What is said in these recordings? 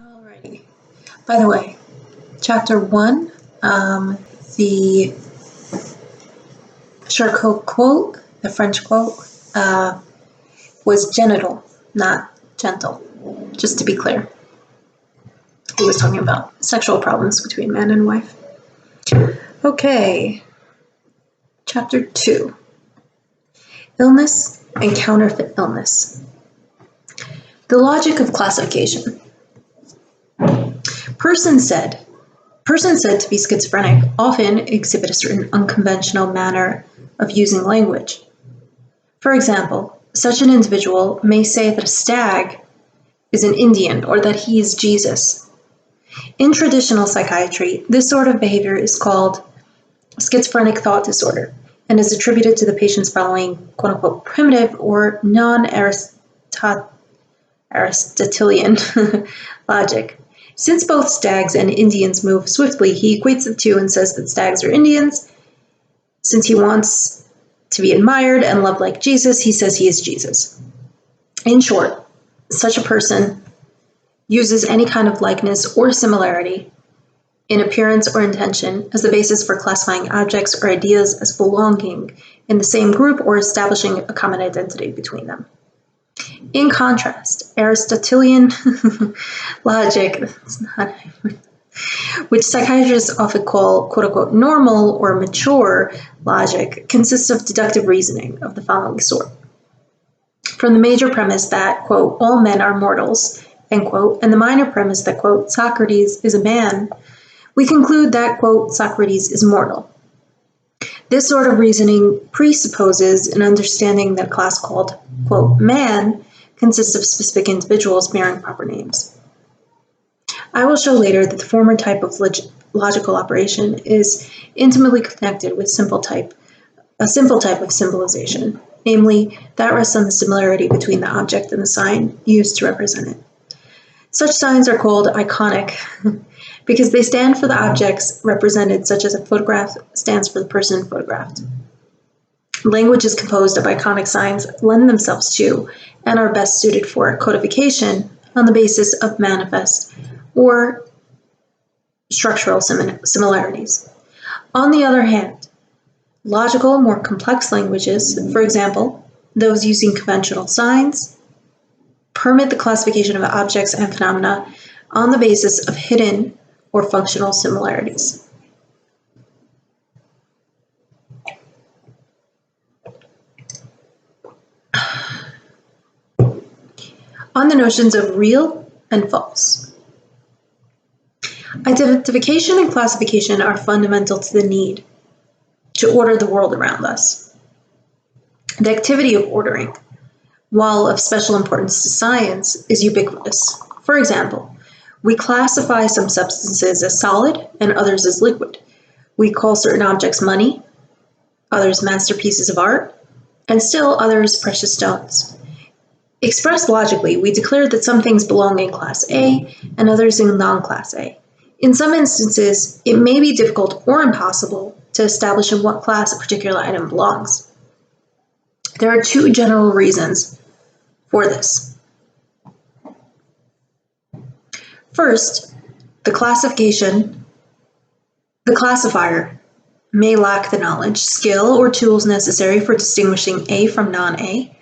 Alrighty. By the way, chapter 1, the Charcot quote, the French quote, was genital, not gentle, just to be clear. He was talking about sexual problems between man and wife. Okay, chapter 2, illness and counterfeit illness. The logic of classification. Person said to be schizophrenic often exhibit a certain unconventional manner of using language. For example, such an individual may say that a stag is an Indian or that he is Jesus. In traditional psychiatry, this sort of behavior is called schizophrenic thought disorder and is attributed to the patient's following quote-unquote primitive or non-Aristotelian logic. Since both stags and Indians move swiftly, he equates the two and says that stags are Indians. Since he wants to be admired and loved like Jesus, he says he is Jesus. In short, such a person uses any kind of likeness or similarity in appearance or intention as the basis for classifying objects or ideas as belonging in the same group or establishing a common identity between them. In contrast, Aristotelian logic, which psychiatrists often call quote-unquote normal or mature logic, consists of deductive reasoning of the following sort. From the major premise that, quote, all men are mortals, end quote, and the minor premise that, quote, Socrates is a man, we conclude that, quote, Socrates is mortal. This sort of reasoning presupposes an understanding that a class called, quote, man consists of specific individuals bearing proper names. I will show later that the former type of logical operation is intimately connected with a simple type of symbolization, namely, that rests on the similarity between the object and the sign used to represent it. Such signs are called iconic because they stand for the objects represented, such as a photograph stands for the person photographed. Languages composed of iconic signs lend themselves to and are best suited for codification on the basis of manifest or structural similarities. On the other hand, logical, more complex languages, for example, those using conventional signs, permit the classification of objects and phenomena on the basis of hidden or functional similarities. On the notions of real and false. Identification and classification are fundamental to the need to order the world around us. The activity of ordering, while of special importance to science, is ubiquitous. For example, we classify some substances as solid and others as liquid. We call certain objects money, others masterpieces of art, and still others precious stones. Expressed logically, we declare that some things belong in Class A and others in non-Class A. In some instances, it may be difficult or impossible to establish in what class a particular item belongs. There are two general reasons for this. First, the classifier may lack the knowledge, skill, or tools necessary for distinguishing A from non-A.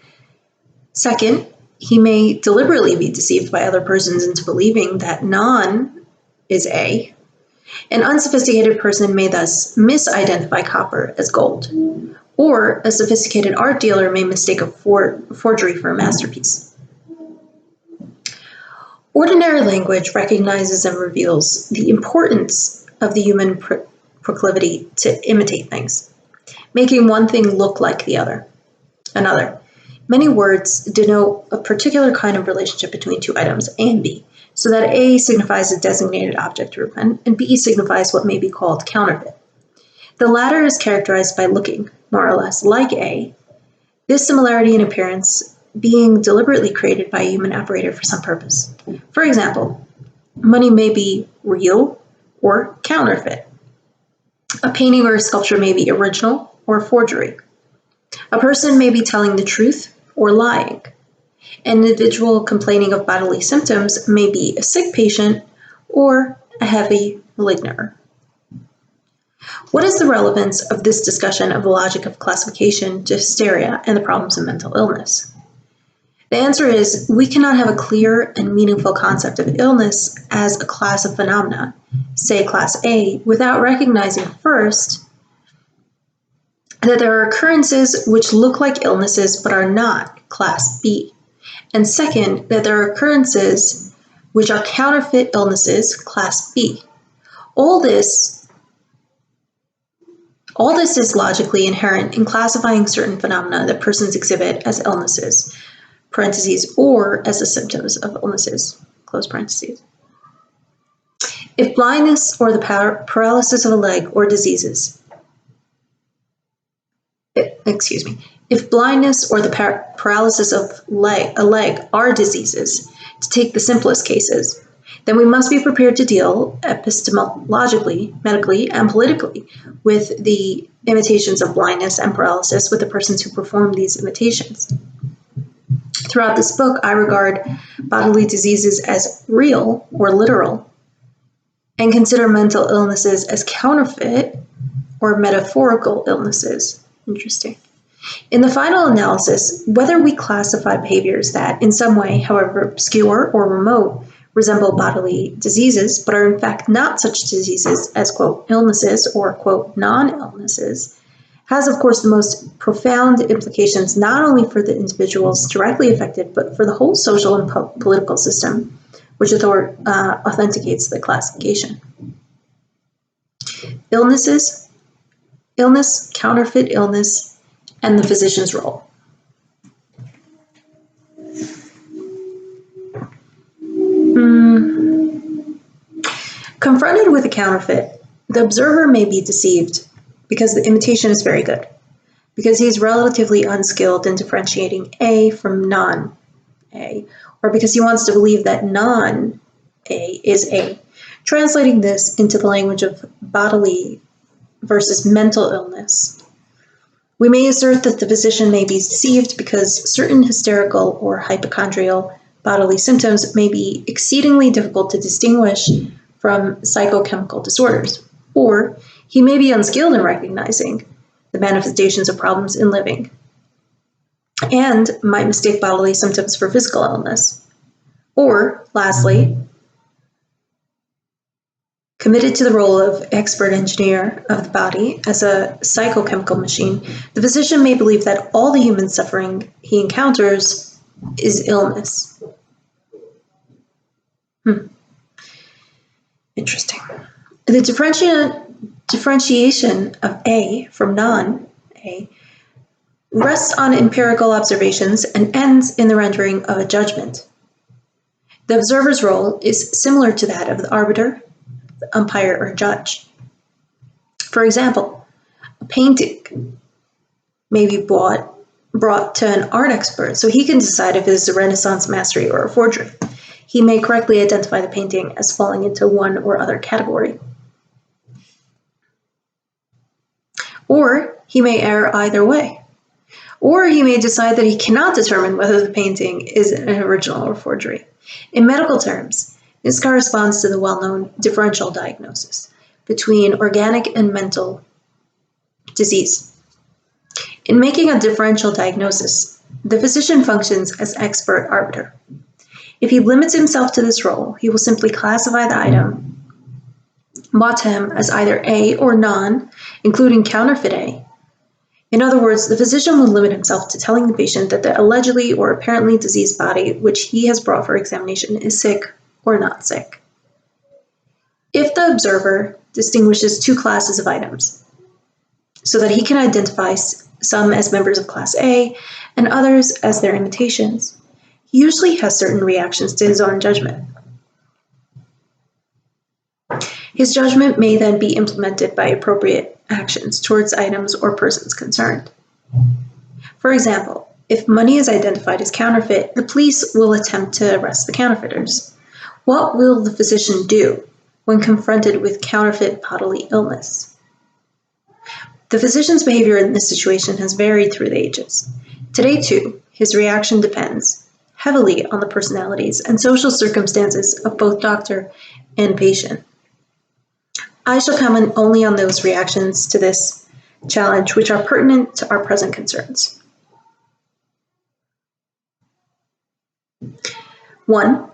Second, he may deliberately be deceived by other persons into believing that non is A. An unsophisticated person may thus misidentify copper as gold, or a sophisticated art dealer may mistake a forgery for a masterpiece. Ordinary language recognizes and reveals the importance of the human proclivity to imitate things, making one thing look like another. Many words denote a particular kind of relationship between two items, A and B, so that A signifies a designated object group and B signifies what may be called counterfeit. The latter is characterized by looking, more or less, like A, this similarity in appearance being deliberately created by a human operator for some purpose. For example, money may be real or counterfeit. A painting or a sculpture may be original or forgery. A person may be telling the truth or lying. An individual complaining of bodily symptoms may be a sick patient or a heavy maligner. What is the relevance of this discussion of the logic of classification to hysteria and the problems of mental illness? The answer is we cannot have a clear and meaningful concept of illness as a class of phenomena, say class A, without recognizing first that there are occurrences which look like illnesses but are not, class B, and second, that there are occurrences which are counterfeit illnesses, class B. All this is logically inherent in classifying certain phenomena that persons exhibit as illnesses, parentheses, or as the symptoms of illnesses, close parentheses. If blindness or the paralysis of a leg or diseases, if blindness or the paralysis of a leg are diseases, to take the simplest cases, then we must be prepared to deal epistemologically, medically, and politically with the imitations of blindness and paralysis with the persons who perform these imitations. Throughout this book, I regard bodily diseases as real or literal, and consider mental illnesses as counterfeit or metaphorical illnesses. Interesting. In the final analysis, whether we classify behaviors that in some way, however obscure or remote, resemble bodily diseases, but are in fact not such diseases as, quote, illnesses or, quote, non-illnesses, has, of course, the most profound implications not only for the individuals directly affected, but for the whole social and political system, which authenticates the classification. Illness, counterfeit illness, and the physician's role. Confronted with a counterfeit, the observer may be deceived because the imitation is very good, because he is relatively unskilled in differentiating A from non-A, or because he wants to believe that non-A is A, translating this into the language of bodily versus mental illness. We may assert that the physician may be deceived because certain hysterical or hypochondrial bodily symptoms may be exceedingly difficult to distinguish from psychochemical disorders, or he may be unskilled in recognizing the manifestations of problems in living, and might mistake bodily symptoms for physical illness. Or, lastly, committed to the role of expert engineer of the body as a psychochemical machine, the physician may believe that all the human suffering he encounters is illness. Interesting. The differentiation of A from non-A rests on empirical observations and ends in the rendering of a judgment. The observer's role is similar to that of the arbiter, the umpire, or judge. For example, a painting may be brought to an art expert so he can decide if it is a Renaissance masterpiece or a forgery. He may correctly identify the painting as falling into one or other category. Or he may err either way. Or he may decide that he cannot determine whether the painting is an original or forgery. In medical terms, this corresponds to the well-known differential diagnosis between organic and mental disease. In making a differential diagnosis, the physician functions as expert arbiter. If he limits himself to this role, he will simply classify the item brought to him as either A or non, including counterfeit A. In other words, the physician will limit himself to telling the patient that the allegedly or apparently diseased body which he has brought for examination is sick or not sick. If the observer distinguishes two classes of items, so that he can identify some as members of class A and others as their imitations, he usually has certain reactions to his own judgment. His judgment may then be implemented by appropriate actions towards items or persons concerned. For example, if money is identified as counterfeit, the police will attempt to arrest the counterfeiters. What will the physician do when confronted with counterfeit bodily illness? The physician's behavior in this situation has varied through the ages. Today, too, his reaction depends heavily on the personalities and social circumstances of both doctor and patient. I shall comment only on those reactions to this challenge which are pertinent to our present concerns. 1.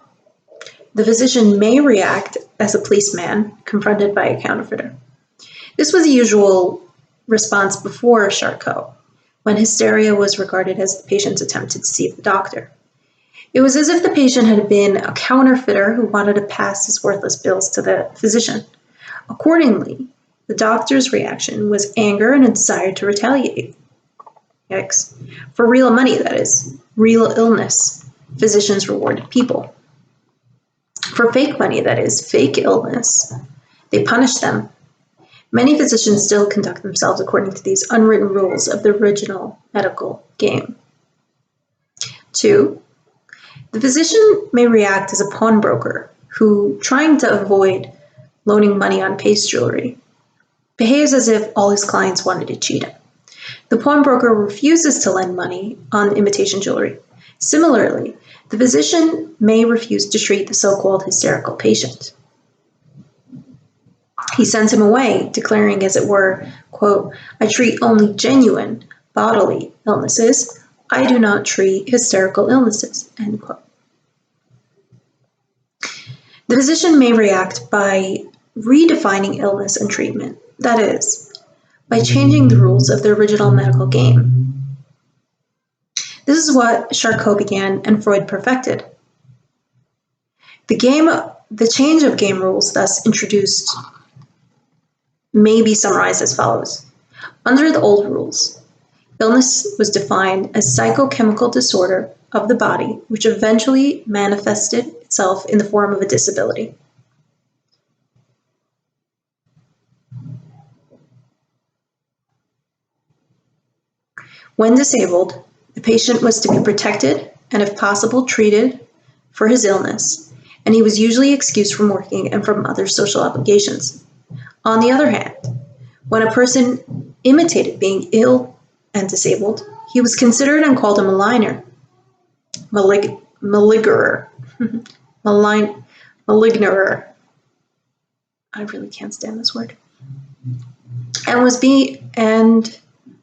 The physician may react as a policeman confronted by a counterfeiter. This was the usual response before Charcot, when hysteria was regarded as the patient's attempt to deceive the doctor. It was as if the patient had been a counterfeiter who wanted to pass his worthless bills to the physician. Accordingly, the doctor's reaction was anger and a desire to retaliate. Yikes. For real money, that is, real illness, physicians rewarded people. For fake money, that is, fake illness, they punished them. Many physicians still conduct themselves according to these unwritten rules of the original medical game. 2. The physician may react as a pawnbroker who, trying to avoid loaning money on paste jewelry, behaves as if all his clients wanted to cheat him. The pawnbroker refuses to lend money on imitation jewelry. Similarly, the physician may refuse to treat the so-called hysterical patient. He sends him away, declaring, as it were, quote, "I treat only genuine bodily illnesses. I do not treat hysterical illnesses," end quote. The physician may react by redefining illness and treatment, that is, by changing the rules of the original medical game. This is what Charcot began and Freud perfected. The change of game rules thus introduced may be summarized as follows. Under the old rules, illness was defined as psychochemical disorder of the body, which eventually manifested itself in the form of a disability. When disabled, the patient was to be protected and, if possible, treated for his illness, and he was usually excused from working and from other social obligations. On the other hand, when a person imitated being ill and disabled, he was considered and called a maligner, malignerer. I really can't stand this word. And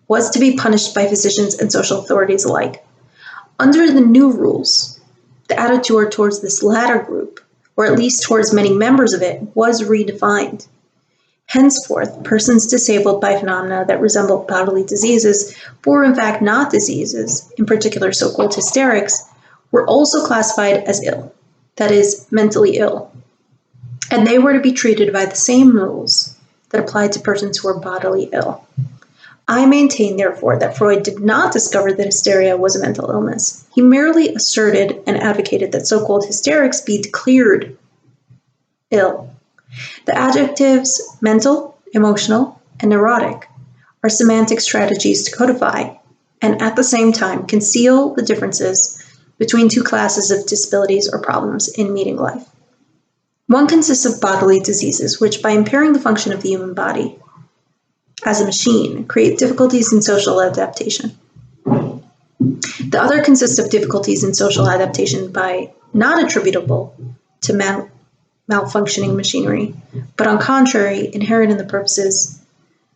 was to be punished by physicians and social authorities alike. Under the new rules, the attitude towards this latter group, or at least towards many members of it, was redefined. Henceforth, persons disabled by phenomena that resembled bodily diseases, but were in fact not diseases, in particular so-called hysterics, were also classified as ill, that is, mentally ill, and they were to be treated by the same rules that applied to persons who were bodily ill. I maintain, therefore, that Freud did not discover that hysteria was a mental illness. He merely asserted and advocated that so-called hysterics be declared ill. The adjectives mental, emotional, and neurotic are semantic strategies to codify and at the same time conceal the differences between two classes of disabilities or problems in meeting life. One consists of bodily diseases, which, by impairing the function of the human body as a machine, create difficulties in social adaptation. The other consists of difficulties in social adaptation by not attributable to malfunctioning machinery, but on contrary, inherent in the purposes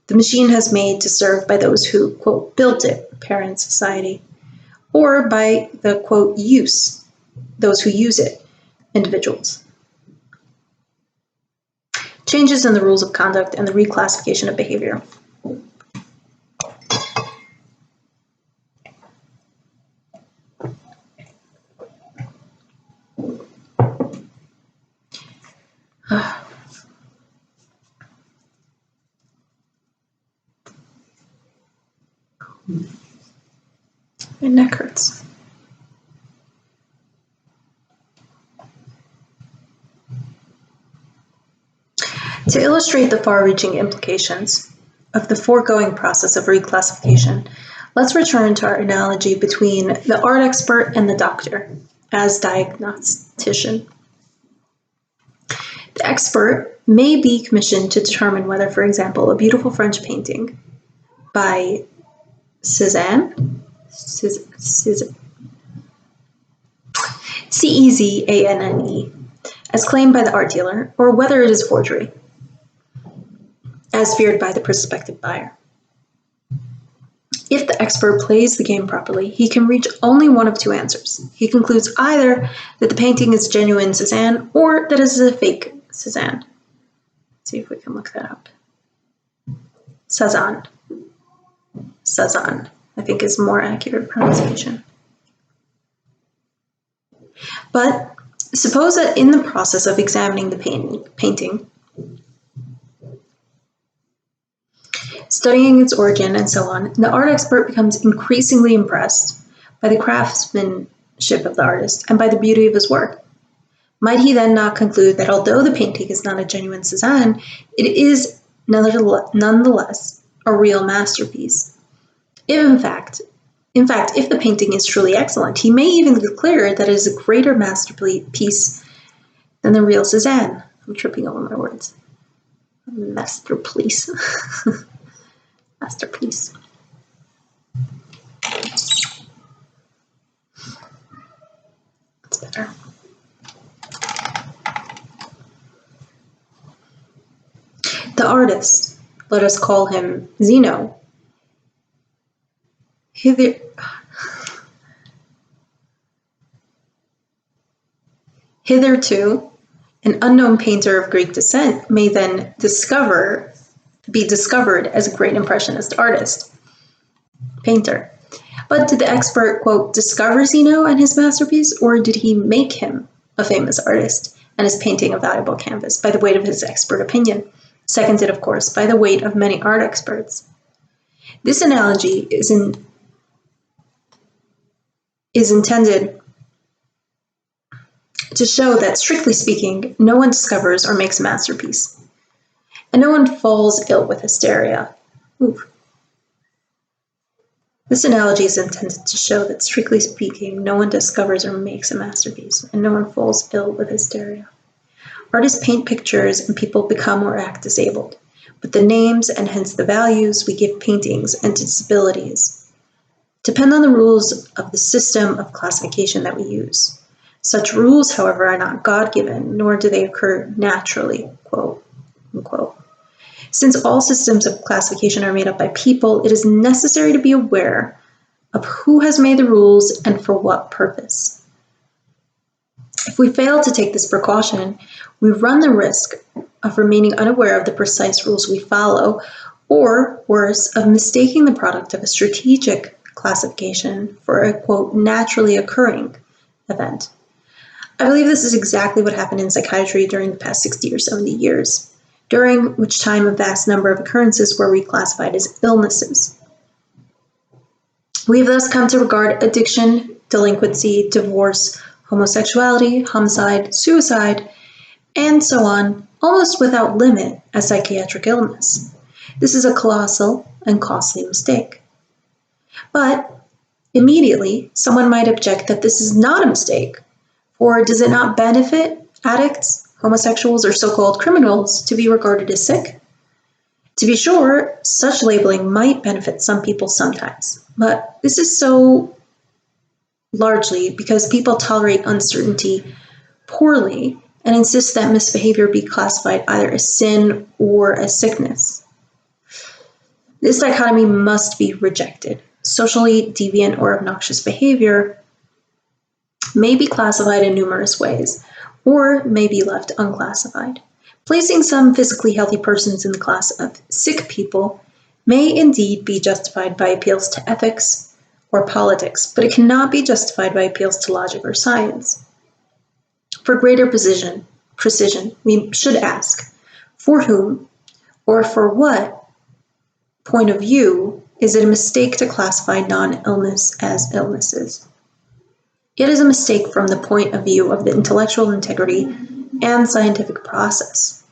the machine has made to serve by those who, quote, built it, parents, society, or by the, quote, use, those who use it, individuals. Changes in the rules of conduct and the reclassification of behavior. My neck hurts. To illustrate the far-reaching implications of the foregoing process of reclassification, let's return to our analogy between the art expert and the doctor as diagnostician. The expert may be commissioned to determine whether, for example, a beautiful French painting by Cézanne CEZANNE, as claimed by the art dealer, or whether it is forgery, as feared by the prospective buyer. If the expert plays the game properly, he can reach only one of two answers. He concludes either that the painting is genuine Cézanne or that it is a fake Cézanne. Let's see if we can look that up. Cézanne. Cézanne, I think, is more accurate pronunciation. But suppose that in the process of examining the painting, studying its origin and so on, the art expert becomes increasingly impressed by the craftsmanship of the artist and by the beauty of his work. Might he then not conclude that although the painting is not a genuine Cézanne, it is nonetheless a real masterpiece? If if the painting is truly excellent, he may even declare that it is a greater masterpiece than the real Cézanne. I'm tripping over my words. Masterpiece. Masterpiece. That's better. The artist, let us call him Zeno, hitherto an unknown painter of Greek descent, may then be discovered as a great impressionist artist, painter. But did the expert, quote, discover Zeno and his masterpiece, or did he make him a famous artist and his painting a valuable canvas by the weight of his expert opinion, seconded, of course, by the weight of many art experts? This analogy is intended to show that, strictly speaking, no one discovers or makes a masterpiece, and no one falls ill with hysteria. Ooh. This analogy is intended to show that, strictly speaking, no one discovers or makes a masterpiece, and no one falls ill with hysteria. Artists paint pictures and people become or act disabled, but the names, and hence the values we give paintings and disabilities, depend on the rules of the system of classification that we use. Such rules, however, are not God-given, nor do they occur naturally, quote, unquote. Since all systems of classification are made up by people, it is necessary to be aware of who has made the rules and for what purpose. If we fail to take this precaution, we run the risk of remaining unaware of the precise rules we follow, or worse, of mistaking the product of a strategic classification for a, quote, naturally occurring event. I believe this is exactly what happened in psychiatry during the past 60 or 70 years, during which time a vast number of occurrences were reclassified as illnesses. We have thus come to regard addiction, delinquency, divorce, homosexuality, homicide, suicide, and so on, almost without limit as psychiatric illness. This is a colossal and costly mistake. But immediately, someone might object that this is not a mistake, for does it not benefit addicts, homosexuals, or so-called criminals to be regarded as sick? To be sure, such labeling might benefit some people sometimes, but this is so largely because people tolerate uncertainty poorly and insist that misbehavior be classified either as sin or as sickness. This dichotomy must be rejected. Socially deviant or obnoxious behavior may be classified in numerous ways, or may be left unclassified. Placing some physically healthy persons in the class of sick people may indeed be justified by appeals to ethics or politics, but it cannot be justified by appeals to logic or science. For greater precision, we should ask, for whom or for what point of view is it a mistake to classify non-illness as illnesses? It is a mistake from the point of view of the intellectual integrity and scientific process.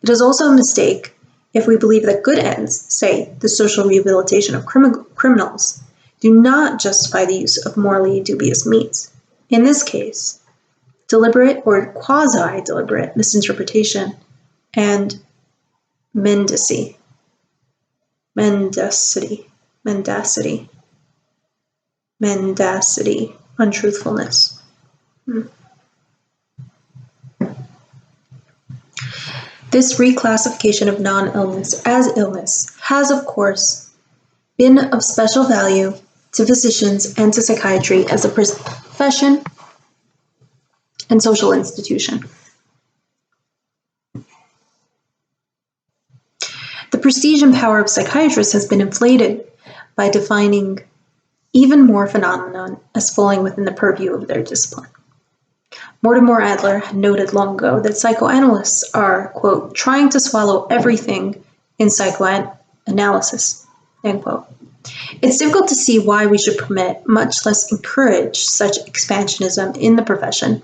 It is also a mistake if we believe that good ends, say the social rehabilitation of criminals, do not justify the use of morally dubious means. In this case, deliberate or quasi-deliberate misinterpretation and mendacity, untruthfulness. This reclassification of non-illness as illness has, of course, been of special value to physicians and to psychiatry as a profession and social institution. The prestige and power of psychiatrists has been inflated by defining even more phenomenon as falling within the purview of their discipline. Mortimer Adler had noted long ago that psychoanalysts are, quote, trying to swallow everything in psychoanalysis, end quote. It's difficult to see why we should permit, much less encourage, such expansionism in a profession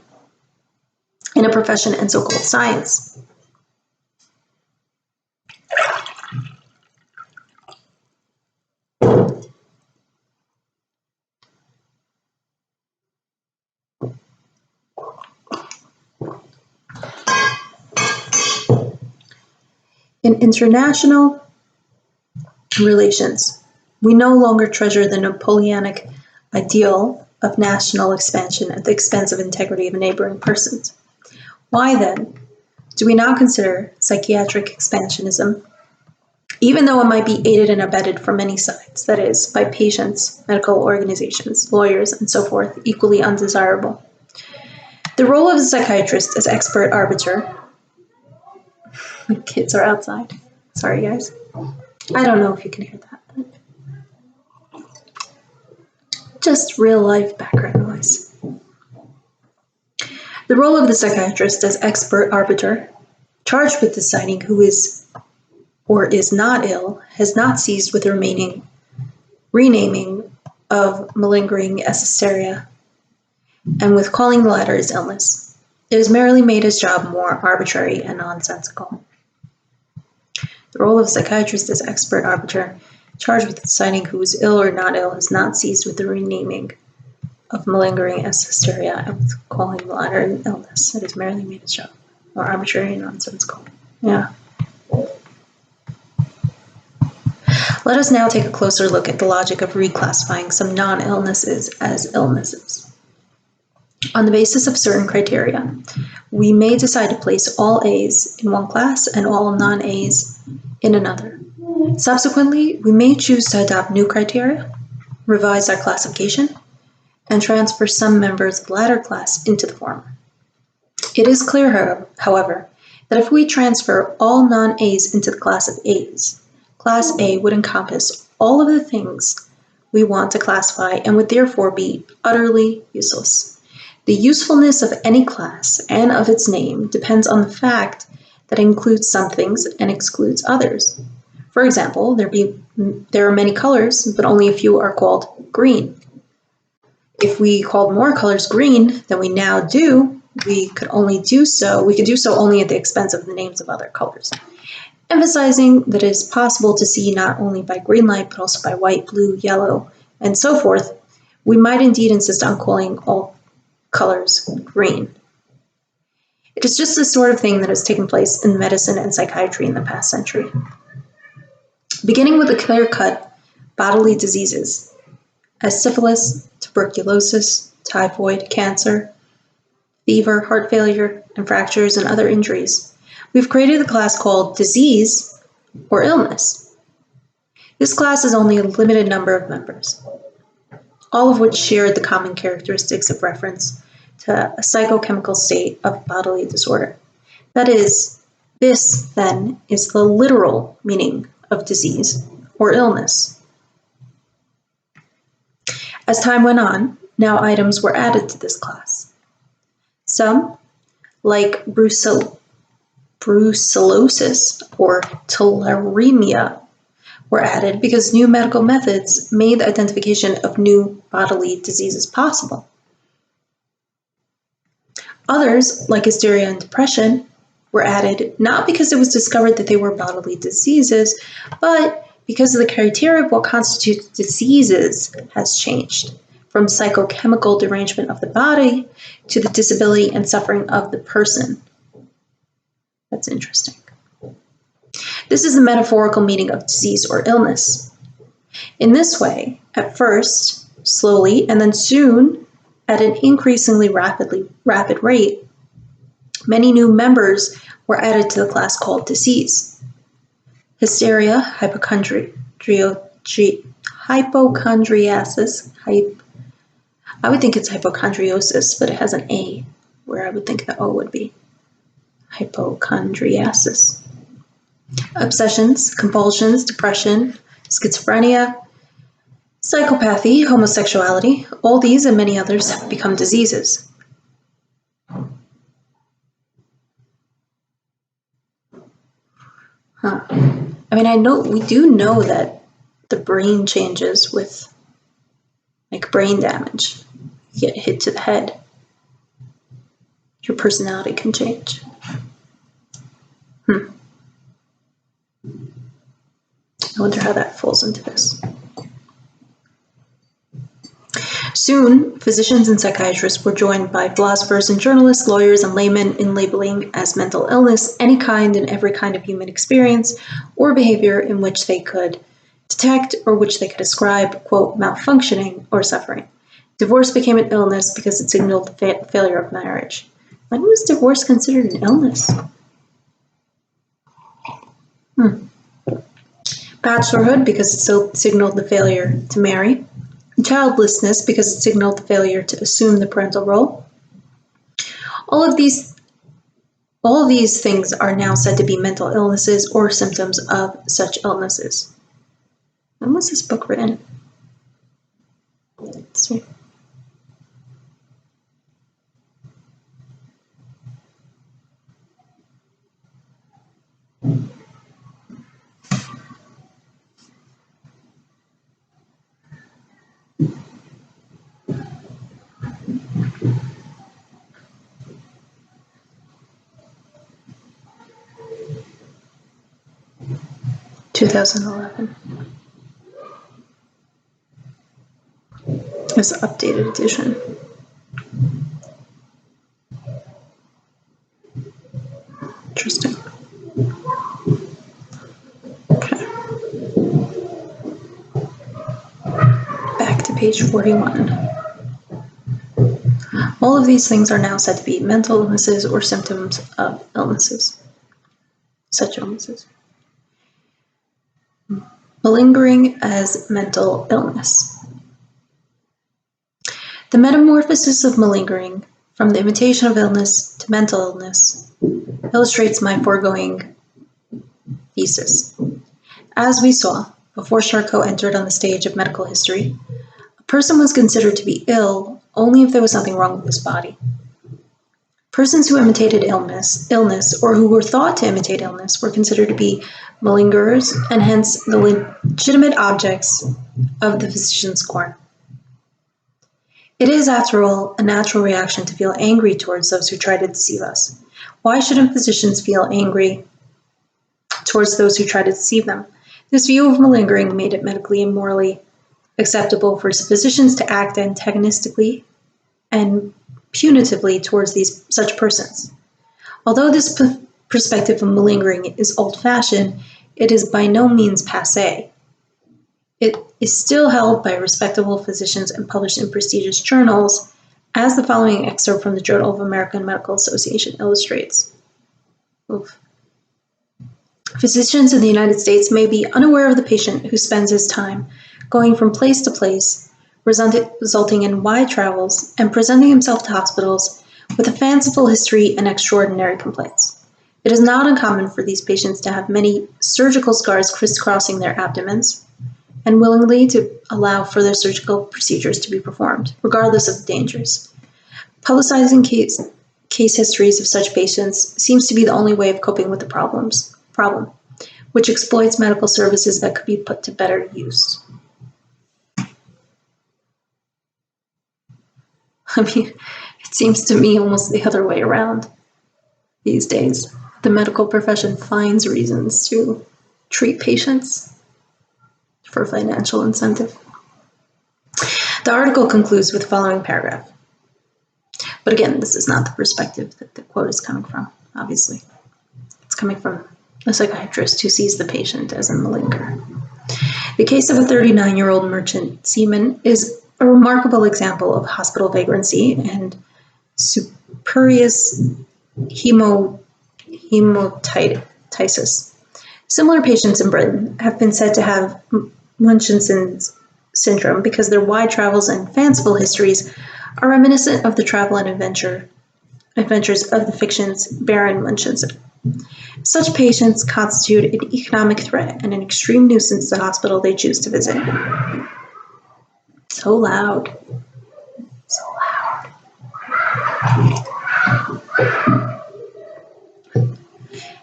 and so-called science. In international relations, we no longer treasure the Napoleonic ideal of national expansion at the expense of integrity of neighboring persons. Why then do we now consider psychiatric expansionism, even though it might be aided and abetted from many sides, that is, by patients, medical organizations, lawyers, and so forth, equally undesirable? The role of the psychiatrist as expert arbiter. My kids are outside. Sorry, guys. I don't know if you can hear that. Just real life background noise. The role of the psychiatrist as expert arbiter, charged with deciding who is or is not ill, has not ceased with the renaming of malingering as hysteria and with calling the latter as illness. It has merely made his job more arbitrary and nonsensical. The role of psychiatrist as expert arbiter, charged with deciding who is ill or not ill, has not ceased with the renaming of malingering as hysteria and with calling the latter an illness. It has merely made his job more arbitrary and nonsensical. Yeah. Let us now take a closer look at the logic of reclassifying some non-illnesses as illnesses. On the basis of certain criteria, we may decide to place all A's in one class and all non-A's in another. Subsequently, we may choose to adopt new criteria, revise our classification, and transfer some members of the latter class into the former. It is clear, however, that if we transfer all non-A's into the class of A's, Class A would encompass all of the things we want to classify and would therefore be utterly useless. The usefulness of any class and of its name depends on the fact that it includes some things and excludes others. For example, there are many colors, but only a few are called green. If we called more colors green than we now do, we could do so only at the expense of the names of other colors. Emphasizing that it is possible to see not only by green light, but also by white, blue, yellow, and so forth, we might indeed insist on calling all colors green. It is just the sort of thing that has taken place in medicine and psychiatry in the past century. Beginning with the clear-cut bodily diseases, as syphilis, tuberculosis, typhoid, cancer, fever, heart failure, and fractures and other injuries, we've created a class called disease or illness. This class has only a limited number of members, all of which share the common characteristics of reference to a psychochemical state of bodily disorder. That is, this then is the literal meaning of disease or illness. As time went on, now items were added to this class. Some, like brucellosis or tularemia, were added because new medical methods made the identification of new bodily diseases possible. Others, like hysteria and depression, were added not because it was discovered that they were bodily diseases, but because the criteria of what constitutes diseases has changed from psychochemical derangement of the body to the disability and suffering of the person. That's interesting. This is the metaphorical meaning of disease or illness. In this way, at first, slowly, and then soon, at an increasingly rapid rate, many new members were added to the class called disease. Hysteria, hypochondriasis, I would think it's hypochondriosis, but it has an A, where I would think the O would be. Hypochondriasis. Obsessions, compulsions, depression, schizophrenia, psychopathy, homosexuality, all these and many others have become diseases. I mean, we do know that the brain changes with like brain damage. You get hit to the head. Your personality can change. I wonder how that falls into this. Soon, physicians and psychiatrists were joined by philosophers and journalists, lawyers and laymen in labeling as mental illness any kind and every kind of human experience or behavior in which they could detect or which they could ascribe, quote, malfunctioning or suffering. Divorce became an illness because it signaled the failure of marriage. When was divorce considered an illness? Bachelorhood because it signaled the failure to marry. Childlessness because it signaled the failure to assume the parental role. All of these things are now said to be mental illnesses or symptoms of such illnesses. When was this book written? Let's see. – 2011. It's an updated edition. Interesting. Okay. Back to page 41. All of these things are now said to be mental illnesses or symptoms of illnesses. Such illnesses. Malingering as mental illness. The metamorphosis of malingering from the imitation of illness to mental illness illustrates my foregoing thesis. As we saw, before Charcot entered on the stage of medical history, a person was considered to be ill only if there was something wrong with his body. Persons who imitated illness, or who were thought to imitate illness, were considered to be malingerers and hence the legitimate objects of the physician's scorn. It is, after all, a natural reaction to feel angry towards those who try to deceive us. Why shouldn't physicians feel angry towards those who try to deceive them? This view of malingering made it medically and morally acceptable for physicians to act antagonistically and punitively towards such persons. Although this perspective of malingering is old-fashioned, it is by no means passé. It is still held by respectable physicians and published in prestigious journals, as the following excerpt from the Journal of American Medical Association illustrates. Oof. Physicians in the United States may be unaware of the patient who spends his time going from place to place, resulting in wide travels, and presenting himself to hospitals with a fanciful history and extraordinary complaints. It is not uncommon for these patients to have many surgical scars crisscrossing their abdomens, and willingly to allow further surgical procedures to be performed, regardless of the dangers. Publicizing case histories of such patients seems to be the only way of coping with the problem, which exploits medical services that could be put to better use. I mean, it seems to me almost the other way around these days. The medical profession finds reasons to treat patients for financial incentive. The article concludes with the following paragraph. But again, this is not the perspective that the quote is coming from, obviously. It's coming from a psychiatrist who sees the patient as a malingerer. The case of a 39-year-old merchant seaman is a remarkable example of hospital vagrancy and spurious hemoptysis. Similar patients in Britain have been said to have Munchausen's syndrome because their wide travels and fanciful histories are reminiscent of the travel and adventures of the fiction's Baron Munchausen. Such patients constitute an economic threat and an extreme nuisance to the hospital they choose to visit. So loud. So loud.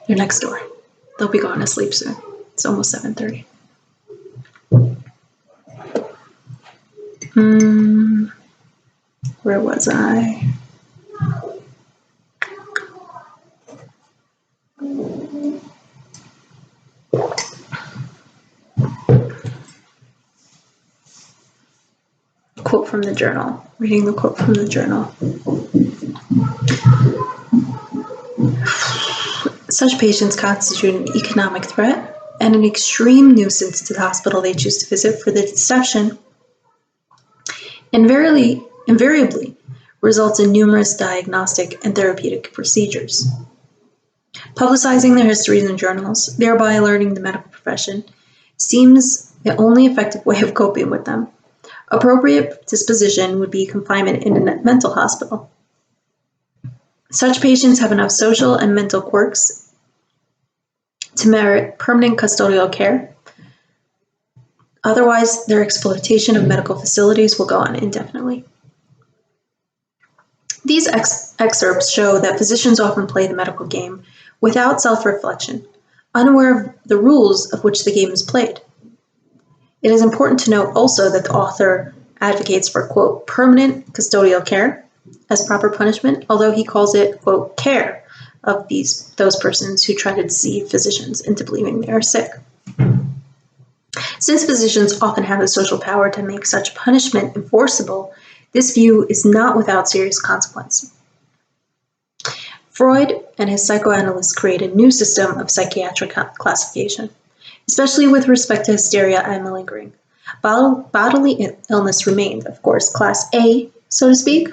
They're next door. They'll be going to sleep soon. It's almost 7:30. Where was I? Quote from the journal. Reading the quote from the journal. Such patients constitute an economic threat and an extreme nuisance to the hospital they choose to visit, for the deception invariably results in numerous diagnostic and therapeutic procedures. Publicizing their histories in journals, thereby alerting the medical profession, seems the only effective way of coping with them. Appropriate disposition would be confinement in a mental hospital. Such patients have enough social and mental quirks to merit permanent custodial care. Otherwise, their exploitation of medical facilities will go on indefinitely. These excerpts show that physicians often play the medical game without self-reflection, unaware of the rules of which the game is played. It is important to note also that the author advocates for, quote, permanent custodial care as proper punishment, although he calls it, quote, care of those persons who try to deceive physicians into believing they are sick. Since physicians often have the social power to make such punishment enforceable, this view is not without serious consequence. Freud and his psychoanalysts created a new system of psychiatric classification, especially with respect to hysteria and malingering. Bodily illness remained, of course, class A, so to speak.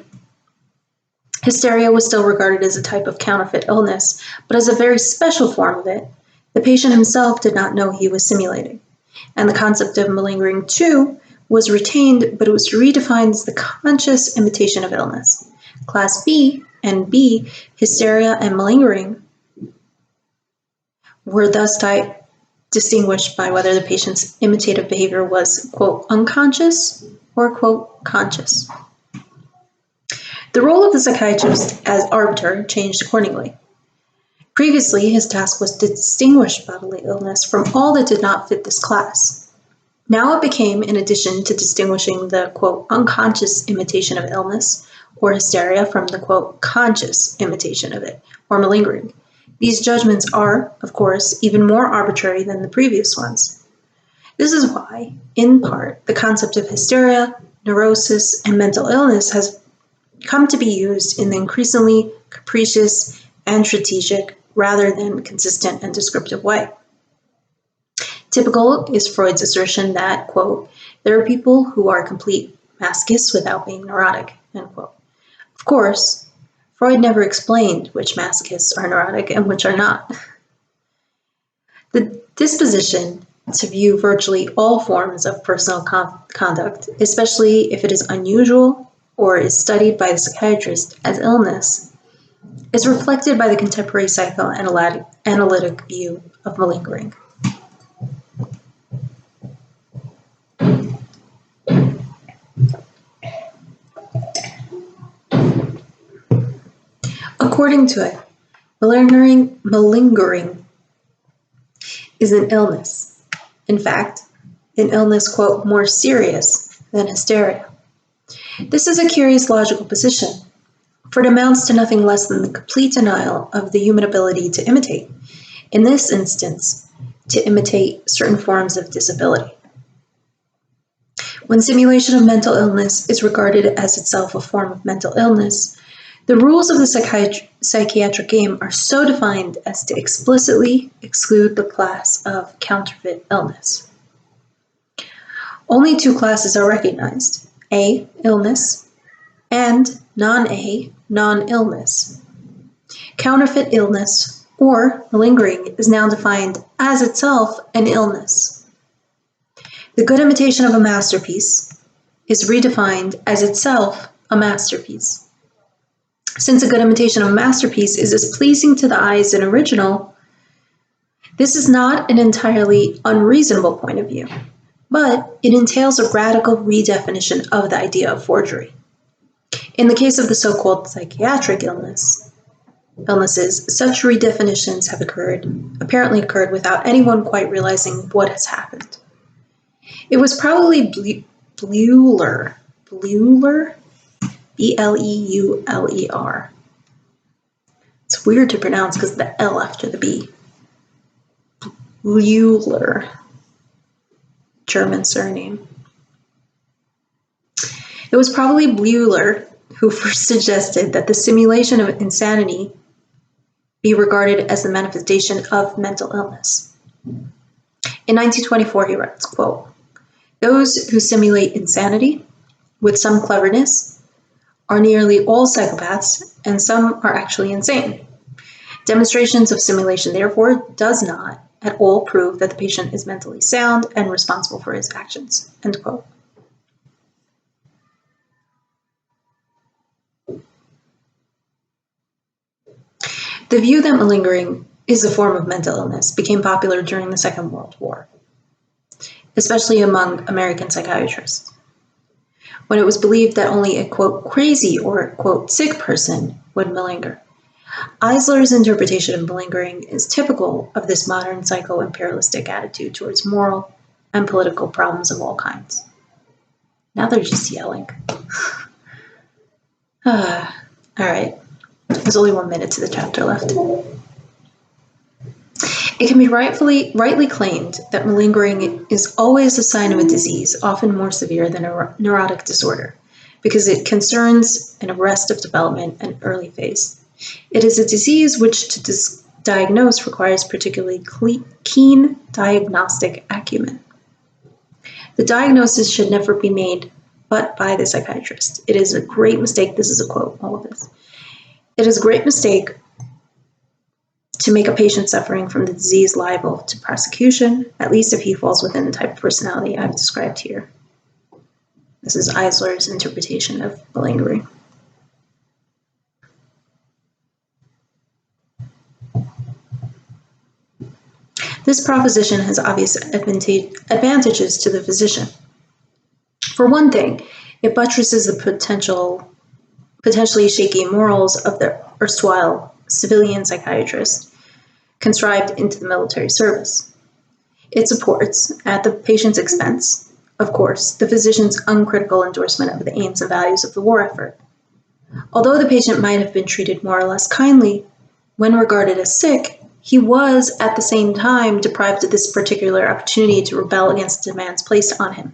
Hysteria was still regarded as a type of counterfeit illness, but as a very special form of it. The patient himself did not know he was simulating. And the concept of malingering, too, was retained, but it was redefined as the conscious imitation of illness. Class B and B, hysteria and malingering, were thus distinguished by whether the patient's imitative behavior was, quote, unconscious or, quote, conscious. The role of the psychiatrist as arbiter changed accordingly. Previously, his task was to distinguish bodily illness from all that did not fit this class. Now it became, in addition to distinguishing the, quote, unconscious imitation of illness or hysteria from the, quote, conscious imitation of it or malingering. These judgments are, of course, even more arbitrary than the previous ones. This is why, in part, the concept of hysteria, neurosis, and mental illness has come to be used in the increasingly capricious and strategic rather than consistent and descriptive way. Typical is Freud's assertion that, quote, there are people who are complete masochists without being neurotic, end quote. Of course, Freud never explained which masochists are neurotic and which are not. The disposition to view virtually all forms of personal conduct, especially if it is unusual or is studied by the psychiatrist as illness, is reflected by the contemporary psychoanalytic view of malingering. According to it, malingering is an illness. In fact, an illness, quote, more serious than hysteria. This is a curious logical position, for it amounts to nothing less than the complete denial of the human ability to imitate, in this instance, to imitate certain forms of disability. When simulation of mental illness is regarded as itself a form of mental illness, the rules of the psychiatric game are so defined as to explicitly exclude the class of counterfeit illness. Only two classes are recognized: A, illness, and non-A, non-illness. Counterfeit illness, or malingering is now defined as itself an illness. The good imitation of a masterpiece is redefined as itself a masterpiece. Since a good imitation of a masterpiece is as pleasing to the eye as an original, this is not an entirely unreasonable point of view, but it entails a radical redefinition of the idea of forgery. In the case of the so-called psychiatric illnesses, such redefinitions have apparently occurred without anyone quite realizing what has happened. It was probably Bleuler, B-L-E-U-L-E-R. It's weird to pronounce because of the L after the B. Bleuler, German surname. It was probably Bleuler who first suggested that the simulation of insanity be regarded as the manifestation of mental illness. In 1924, he writes, quote, "Those who simulate insanity with some cleverness are nearly all psychopaths, and some are actually insane. Demonstrations of simulation, therefore, does not at all prove that the patient is mentally sound and responsible for his actions." End quote. The view that malingering is a form of mental illness became popular during the Second World War, especially among American psychiatrists, when it was believed that only a, quote, crazy or, quote, sick person would malinger. Eisler's interpretation of malingering is typical of this modern psycho-imperialistic attitude towards moral and political problems of all kinds. Now they're just yelling. All right. There's only 1 minute to the chapter left. It can be rightly claimed that malingering is always a sign of a disease, often more severe than a neurotic disorder, because it concerns an arrest of development and early phase. It is a disease which to diagnose requires particularly keen diagnostic acumen. The diagnosis should never be made but by the psychiatrist. It is a great mistake, this is a quote, all of this. It is a great mistake to make a patient suffering from the disease liable to prosecution, at least if he falls within the type of personality I've described here. This is Eisler's interpretation of malingering. This proposition has obvious advantages to the physician. For one thing, it buttresses the potentially shaky morals of the erstwhile civilian psychiatrist conscribed into the military service. It supports, at the patient's expense, of course, the physician's uncritical endorsement of the aims and values of the war effort. Although the patient might have been treated more or less kindly, when regarded as sick, he was at the same time deprived of this particular opportunity to rebel against the demands placed on him.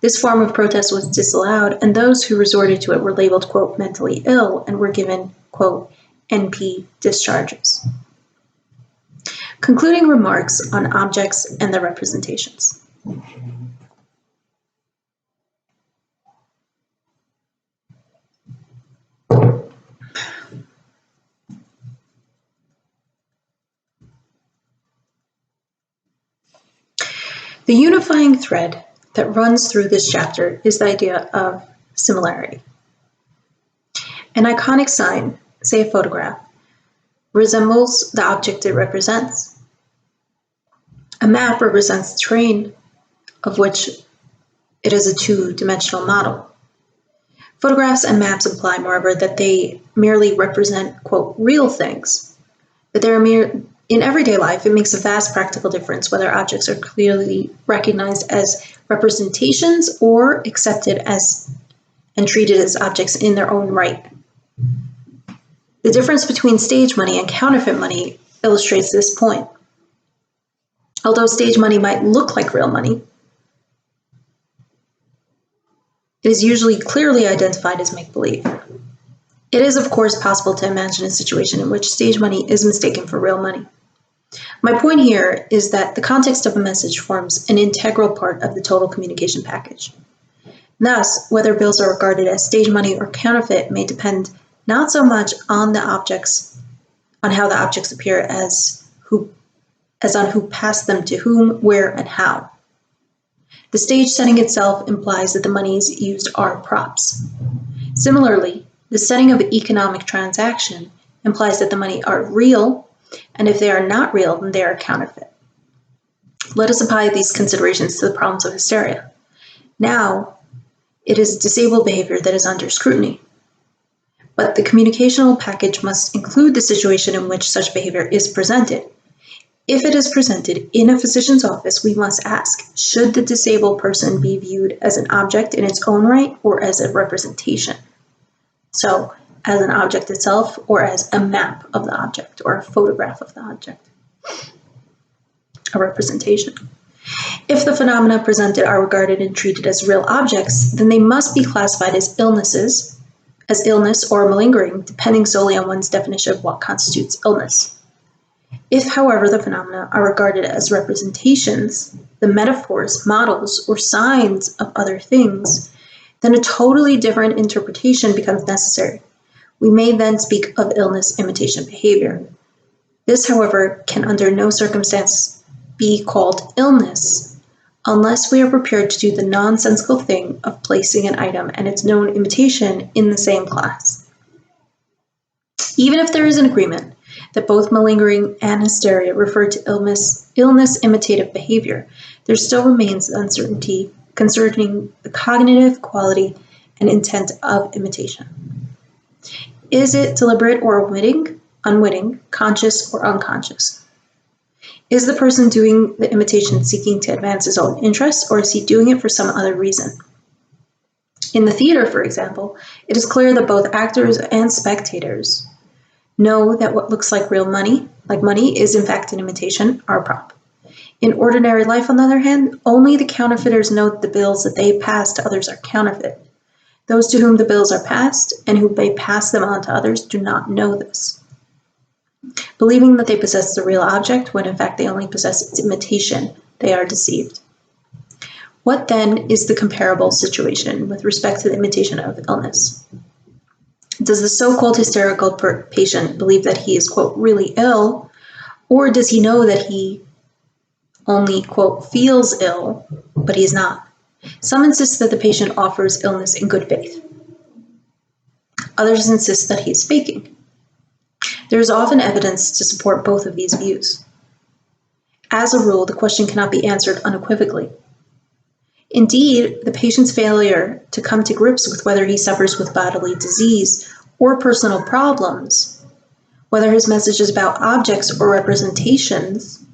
This form of protest was disallowed, and those who resorted to it were labeled, quote, mentally ill, and were given, quote, NP discharges. Concluding remarks on objects and their representations. The unifying thread that runs through this chapter is the idea of similarity. An iconic sign, say a photograph, resembles the object it represents. A map represents the terrain, of which it is a two-dimensional model. Photographs and maps imply, moreover, that they merely represent, quote, real things, but they are in everyday life, it makes a vast practical difference whether objects are clearly recognized as representations or accepted as and treated as objects in their own right. The difference between stage money and counterfeit money illustrates this point. Although stage money might look like real money, it is usually clearly identified as make-believe. It is, of course, possible to imagine a situation in which stage money is mistaken for real money. My point here is that the context of a message forms an integral part of the total communication package. Thus, whether bills are regarded as stage money or counterfeit may depend not so much on the objects on how the objects appear as on who passed them to whom, where, and how. The stage setting itself implies that the monies used are props. Similarly, the setting of an economic transaction implies that the money are real, and if they are not real, then they are counterfeit. Let us apply these considerations to the problems of hysteria. Now, it is disabled behavior that is under scrutiny. But the communicational package must include the situation in which such behavior is presented. If it is presented in a physician's office, we must ask, should the disabled person be viewed as an object in its own right or as a representation? So, as an object itself or as a map of the object or a photograph of the object, a representation. If the phenomena presented are regarded and treated as real objects, then they must be classified as illness or malingering, depending solely on one's definition of what constitutes illness. If, however, the phenomena are regarded as representations, the metaphors, models, or signs of other things, then a totally different interpretation becomes necessary. We may then speak of illness imitation behavior. This, however, can under no circumstance be called illness unless we are prepared to do the nonsensical thing of placing an item and its known imitation in the same class. Even if there is an agreement that both malingering and hysteria refer to illness imitative behavior, there still remains uncertainty concerning the cognitive quality and intent of imitation. Is it deliberate or unwitting, conscious or unconscious? Is the person doing the imitation seeking to advance his own interests, or is he doing it for some other reason? In the theater, for example, it is clear that both actors and spectators know that what looks like real money, is in fact an imitation or a prop. In ordinary life, on the other hand, only the counterfeiters know that the bills that they pass to others are counterfeit. Those to whom the bills are passed and who may pass them on to others do not know this, believing that they possess the real object when in fact they only possess its imitation. They are deceived. What then is the comparable situation with respect to the imitation of illness? Does the so-called hysterical patient believe that he is, quote, really ill, or does he know that he only, quote, feels ill, but he is not? Some insist that the patient offers illness in good faith. Others insist that he is faking. There is often evidence to support both of these views. As a rule, the question cannot be answered unequivocally. Indeed, the patient's failure to come to grips with whether he suffers with bodily disease or personal problems, whether his message is about objects or representations,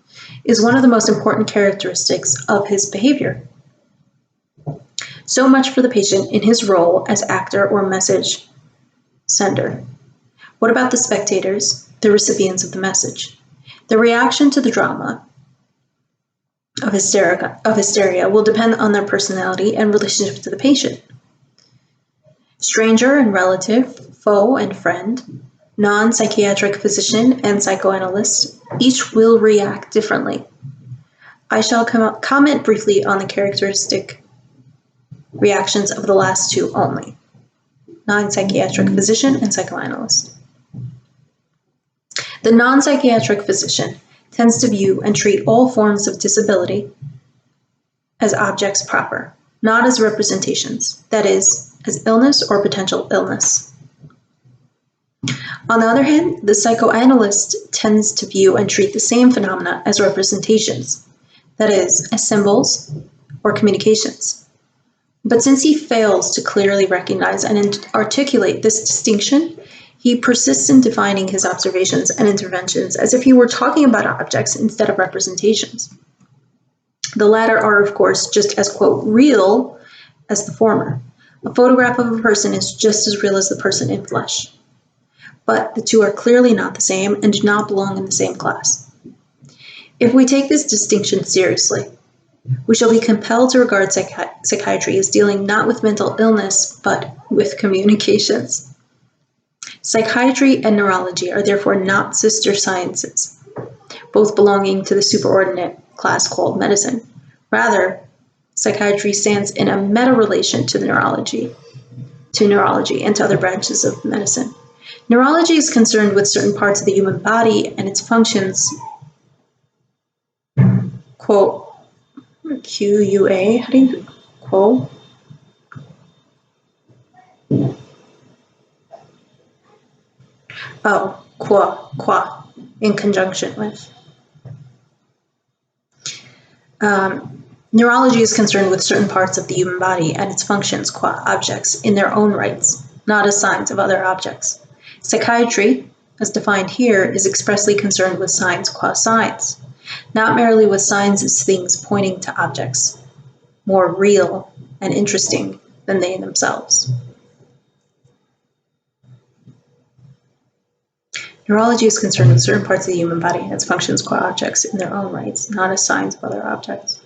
is one of the most important characteristics of his behavior. So much for the patient in his role as actor or message sender. What about the spectators, the recipients of the message? The reaction to the drama of hysteria will depend on their personality and relationship to the patient. Stranger and relative, foe and friend, non-psychiatric physician and psychoanalyst, each will react differently. I shall comment briefly on the characteristic reactions of the last two only, non-psychiatric physician and psychoanalyst. The non-psychiatric physician tends to view and treat all forms of disability as objects proper, not as representations, that is, as illness or potential illness. On the other hand, the psychoanalyst tends to view and treat the same phenomena as representations, that is, as symbols or communications. But since he fails to clearly recognize and articulate this distinction, he persists in defining his observations and interventions as if he were talking about objects instead of representations. The latter are, of course, just as, quote, real as the former. A photograph of a person is just as real as the person in flesh. But the two are clearly not the same and do not belong in the same class. If we take this distinction seriously, we shall be compelled to regard psychiatry as dealing not with mental illness, but with communications. Psychiatry and neurology are therefore not sister sciences, both belonging to the superordinate class called medicine. Rather, psychiatry stands in a meta-relation to neurology and to other branches of medicine. Neurology is concerned with certain parts of the human body and its functions, quote, QUA, how do you, quote? Oh, qua, in conjunction with. Neurology is concerned with certain parts of the human body and its functions qua objects in their own rights, not as signs of other objects. Psychiatry, as defined here, is expressly concerned with signs qua signs, not merely with signs as things pointing to objects, more real and interesting than they themselves. Neurology is concerned with certain parts of the human body and its functions qua objects in their own rights, not as signs of other objects.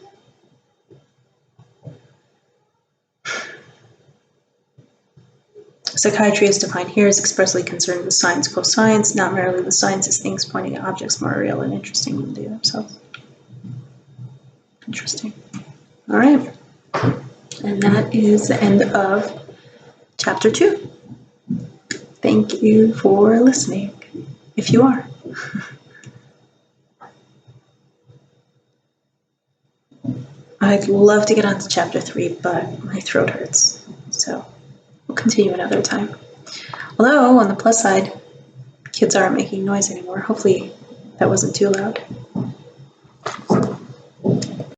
Psychiatry, as defined here, is expressly concerned with signs qua signs, not merely with signs as things pointing at objects more real and interesting than they themselves. Interesting. All right. And that is the end of chapter 2. Thank you for listening, if you are. I'd love to get on to chapter 3, but my throat hurts, so we'll continue another time. Although, on the plus side, kids aren't making noise anymore. Hopefully that wasn't too loud.